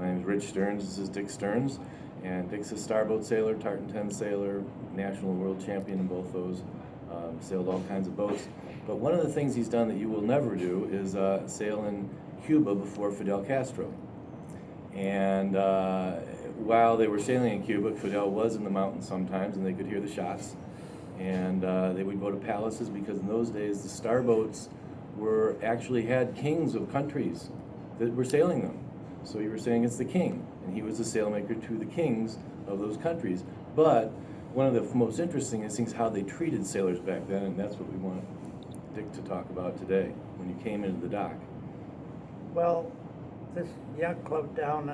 My name is Rich Stearns. This is Dick Stearns. And Dick's a starboat sailor, tartan 10 sailor, national and world champion in both those. Sailed all kinds of boats. But one of the things he's done that you will never do is sail in Cuba before Fidel Castro. And while they were sailing in Cuba, Fidel was in the mountains sometimes, and they could hear the shots. And they would go to palaces because in those days the starboats actually had kings of countries that were sailing them. So you were saying it's the king, and he was the sailmaker to the kings of those countries. But one of the most interesting things is how they treated sailors back then, and that's what we want Dick to talk about today, when you came into the dock. Well, this yacht club down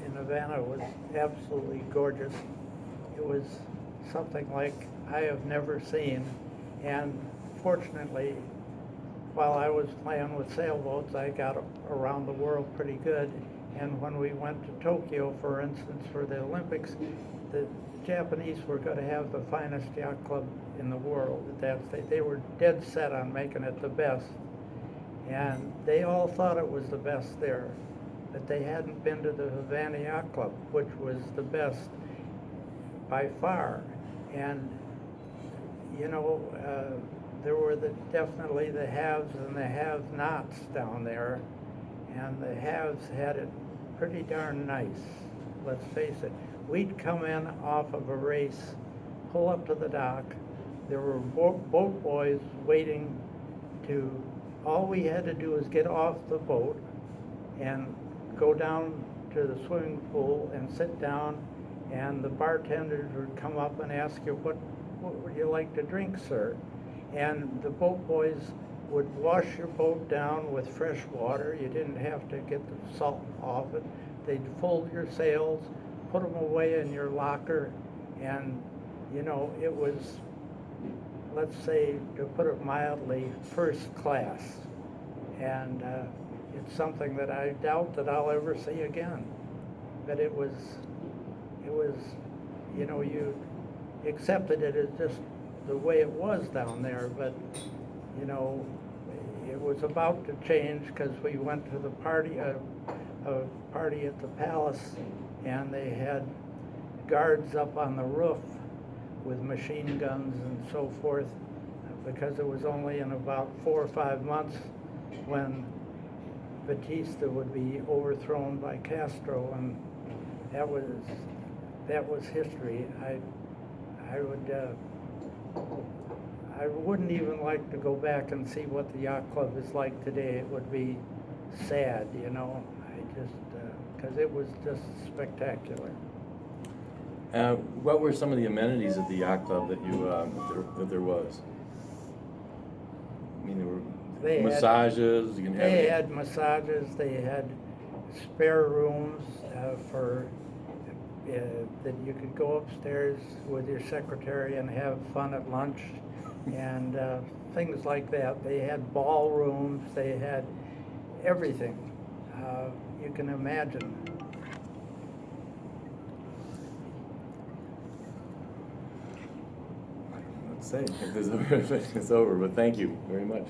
in Havana was absolutely gorgeous. It was something like I have never seen, and fortunately, while I was playing with sailboats, I got around the world pretty good. And when we went to Tokyo, for instance, for the Olympics, the Japanese were going to have the finest yacht club in the world. They were dead set on making it the best. And they all thought it was the best there. But they hadn't been to the Havana Yacht Club, which was the best by far. And, you know, there were definitely the haves and the have-nots down there, and the haves had it pretty darn nice, let's face it. We'd come in off of a race, pull up to the dock, there were boat boys waiting all we had to do was get off the boat and go down to the swimming pool and sit down, and the bartenders would come up and ask you, what would you like to drink, sir? And the boat boys would wash your boat down with fresh water. You didn't have to get the salt off it. They'd fold your sails, put them away in your locker, and, you know, it was, let's say, to put it mildly, first class. And it's something that I doubt that I'll ever see again. But it was, you know, you accepted it as just the way it was down there, but, you know, it was about to change because we went to the party, a party at the palace, and they had guards up on the roof with machine guns and so forth, because it was only in about 4 or 5 months when Batista would be overthrown by Castro, and that was history. I wouldn't even like to go back and see what the yacht club is like today. It would be sad, you know. Because it was just spectacular. What were some of the amenities at the yacht club that there was? I mean, there were massages. They had massages. They had spare rooms that you could go upstairs with your secretary and have fun at lunch, and things like that. They had ballrooms. They had everything you can imagine. Let's say if it's over, but thank you very much.